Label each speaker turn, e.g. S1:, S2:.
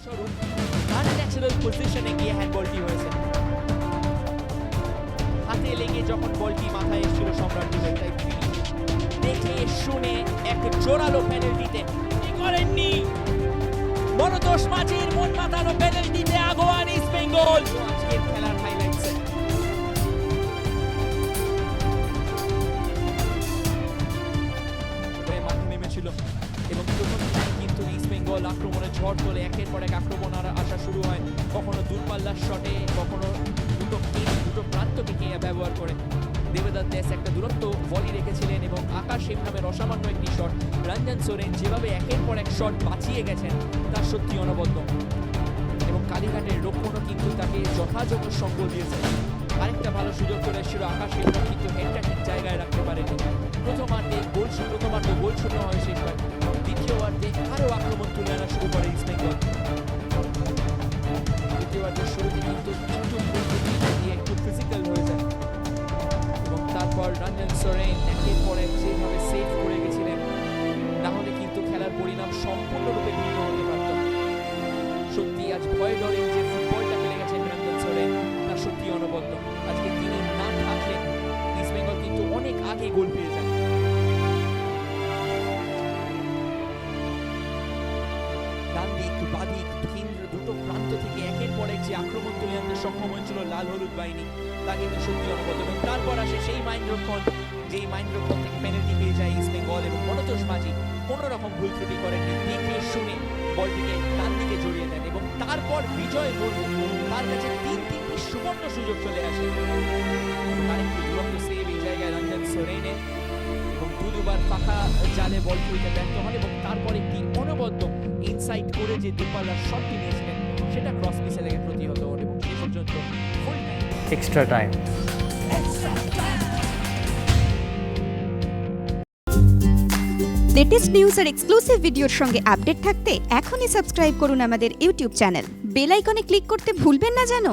S1: ফলস্বরূপ আনন্যাচারাল পজিশনে গিয়ে হ্যান্ডবলটি হয়েছে। হাতে লেগে যখন বলটি মাথায় এসেছিল সম্রাট দুবের, তাই তিনি দেখে শুনে এক জোরালো পেনাল্টিতে করেননি। মনোতোষ মাঝির মন মাতানো পেনাল্টিতে আগোয়ান ইস্ট বেঙ্গল। আজকের খেলার হাইলাইটস মাঠে নেমেছিল এবং প্রথম কিন্তু ইস্ট বেঙ্গল আক্রমণে ঝড় তোলে। একের পর এক আক্রমণ আসা শুরু হয়, কখনো দূরপাল্লার শটে, কখনো দুটো প্রান্তকে ব্যবহার করে। দেবদত্ত দেশ একটা দুরন্ত ভলি রেখেছিলেন এবং আকাশ হেম নামের অসামান্য একটি শট। রঞ্জন সোরেন যেভাবে একের পর এক শট বাঁচিয়ে গেছেন তা সত্যি অনবদ্য এবং কালীঘাটের রক্ষণও কিন্তু তাকে যথাযথ সঙ্গ দিয়েছে। আরেকটা ভালো সুযোগ চলে এসেছিল আকাশ হেম, কিন্তু হেডটা ঠিক জায়গায় রাখতে পারেনি। প্রথমার্ধে গোল শূন্য হয় শেষ হয়। দ্বিতীয়ার্ধে আরও আক্রমণ তুলে আনা শুরু করে ইস্ট বেঙ্গল। দ্বিতীয়ার্ধের শুরুতে কিন্তু একটু ফিজিক্যাল হয়ে যায় এবং তারপর রঞ্জন সোরেন একের পর এক যেভাবে সেভ করে গেছিলেন, না হলে কিন্তু খেলার পরিণাম সম্পূর্ণরূপে ভিন্ন হতে পারত। সত্যি আজ ভয় ডরে যে ফুটবলটা ফেলে গেছেন রঞ্জন সোরেন, তা সত্যি অনবদ্য। আজকে তিনি না থাকলে ইস্ট বেঙ্গল কিন্তু অনেক আগে গোল পেয়ে যায়। ডান দিক বাঁ দিক কেন্দ্র দুটো প্রান্ত থেকে একের পর এক যে আক্রমণ তুলে আনতে সক্ষম হয়েছিল লাল হলুদ বাহিনী, তা কিন্তু সত্যি অনবদ্য। এবং তারপর আসে সেই মাইন্ডরক্ষণ, যেই মাইন্ডরক্ষণ থেকে পেনাল্টি পেয়ে যায় ইস্ট বেঙ্গল এবং মনোতোষ মাঝি কোনো রকম ভুল ত্রুটি করেননি, দেখে শুনে বলটিকে ডান দিকে জড়িয়ে দেন এবং তারপর বিজয় মুর্মু তার কাছে তিনটি সুবর্ণ সুযোগ চলে আসে। আরেকটি দুরন্ত সেভ এই জায়গায় রঞ্জন সোরেনের এবং দুবার ফাঁকা জালে বল তুলতে ব্যর্থ হন এবং তারপর একটি অনবদ্য ইনসাইড করে যে দুপাল্লার শটটি নিয়েছিলেন সেটা ক্রস পিসে লেগে প্রতিহত হন এবং শেষ পর্যন্ত full time
S2: extra time.
S3: Latest news আর এক্সক্লুসিভ ভিডিওর সঙ্গে আপডেট থাকতে এখনই সাবস্ক্রাইব করুন আমাদের ইউটিউব চ্যানেল। বেল আইকনে ক্লিক করতে ভুলবেন না যেন।